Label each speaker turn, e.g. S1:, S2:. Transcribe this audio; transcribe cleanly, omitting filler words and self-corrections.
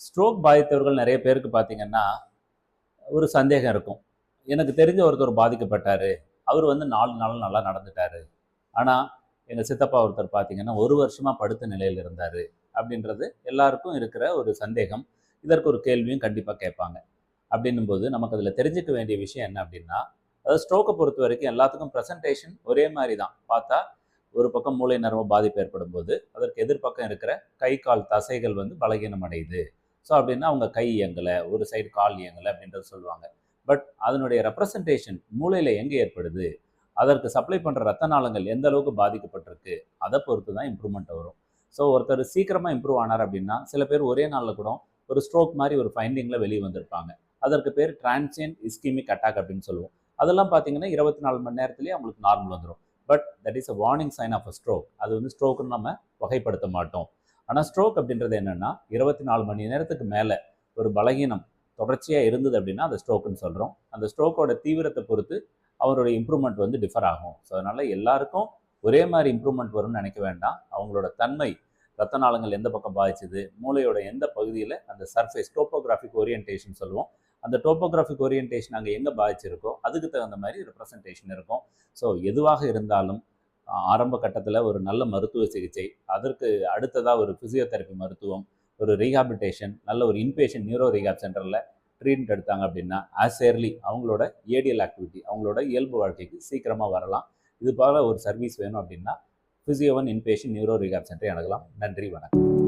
S1: Stroke பாதித்தவர்கள் நிறைய பேருக்கு பார்த்தீங்கன்னா, ஒரு சந்தேகம் இருக்கும். எனக்கு தெரிஞ்ச ஒருத்தர் பாதிக்கப்பட்டாரு. அவரு வந்து 4 நாள் நல்லா நடந்துட்டாரு. ஆனா, எங்க சித்தப்பா ஒருத்தர் பார்த்தீங்கன்னா, 1 வருஷமா படுத்த நிலையில இருந்தாரு. அப்படின்றது எல்லாருக்கும் இருக்கிற ஒரு சந்தேகம். இதற்கு ஒரு கேள்வியும் கண்டிப்பா கேட்பாங்க. அப்படின்னும்போது, நமக்கு அதில தெரிஞ்சுக்க வேண்டிய விஷயம் என்ன அப்படின்னா, அதாவது ஸ்ட்ரோக்க பொறுத்தவரைக்கும் எல்லாத்துக்கும் பிரசன்டேஷன் ஒரே மாரி தான். பார்த்தா, ஒரு பக்கம் மூளை நரம்பு பாதிப்பு ஏற்படும்போது, அதற்கு எதிர்ப்பக்கம் இருக்கிற கை, கால் தசைகள் வந்து பலகீனம் அடையுது. ஸோ அப்படின்னா அவங்க கை இயங்கல, ஒரு சைடு கால் இயங்கல அப்படின்றத சொல்லுவாங்க. பட் அதனுடைய ரெப்ரசன்டேஷன் மூளையில எங்க ஏற்படுது? அதற்கு சப்ளை பண்ற ரத்த நாளங்கள் எந்த அளவுக்கு பாதிக்கப்பட்டிருக்கு? அத பொறுத்து தான் இம்ப்ரூவ்மெண்ட் வரும். ஸோ ஒருத்தர் சீக்கிரமா இம்ப்ரூவ் ஆனார் அப்படின்னா, சில பேர் ஒரே நாள்ல கூட ஒரு ஸ்ட்ரோக் மாரி ஒரு ஃபைண்டிங்ல வெளிய வந்திருப்பாங்க. அதற்கு பேர் டிரான்சியன்ட் இஸ்கெமிக் அட்டாக் அப்படின்னு சொல்லுவோம். அதெல்லாம் பார்த்தீங்கன்னா 24 மணி நேரத்திலேயே அவங்களுக்கு நார்மல் வந்துரும். But that is a warning sign of a stroke. அது வந்து ஸ்ட்ரோக்ன்னு நம்ம வகைப்படுத்த மாட்டோம். ஆனா ஸ்ட்ரோக் அப்படின்றது என்னன்னா, 24 மணி நேரத்துக்கு மேல ஒரு பலகீனம் தொடர்ச்சியா இருந்தது அப்படின்னா, அத ஸ்ட்ரோக்ன்னு சொல்றோம். அந்த ஸ்ட்ரோக்கோட தீவிரத்த பொறுத்து அவருடைய இம்ப்ரூவ்மெண்ட் வந்து டிஃபர் ஆகும். ஸோ அதனால எல்லாருக்கும் ஒரே மாரி இம்ப்ரூவ்மெண்ட் வரும்னு நினைக்க வேண்டாம். அவங்களோட தன்மை, ரத்த நாளங்கள் எந்த பக்கம் பாதிச்சது, மூளையோட எந்த பகுதியில அந்த சர்ஃபேஸ் டோப்போகிராஃபிக் ஓரியன்டேஷன் சொல்லுவோம். அந்த டோப்போகிராஃபிக் ஓரியன்டேஷன் அங்க எங்க பாதிச்சிருக்கோ, அதுக்கு தகுந்த மாரி ரெப்ரசன்டேஷன் இருக்கும். ஸோ எதுவாக இருந்தாலும் ஆரம்ப கட்டத்துல ஒரு நல்ல மருத்துவ சிகிச்சை, அதற்கு அடுத்ததா ஒரு பிசியோதெரபி மருத்துவம், ஒரு ரீஹாபிலிட்டேஷன், நல்ல ஒரு இன்பேஷண்ட் நியூரோ ரீஹாப் சென்டர்ல ட்ரீட்மெண்ட் எடுத்தாங்க அப்படின்னா, ஆஸ் ஏர்லி அவங்களோட ஏடிஎல் ஆக்டிவிட்டி, அவங்களோட இயல்பு வாழ்க்கைக்கு சீக்கிரமா வரலாம். இது போல ஒரு சர்வீஸ் வேணும் அப்படின்னா, physio one inpatient neuro rehab சென்டரை அணுகலாம். நன்றி, வணக்கம்.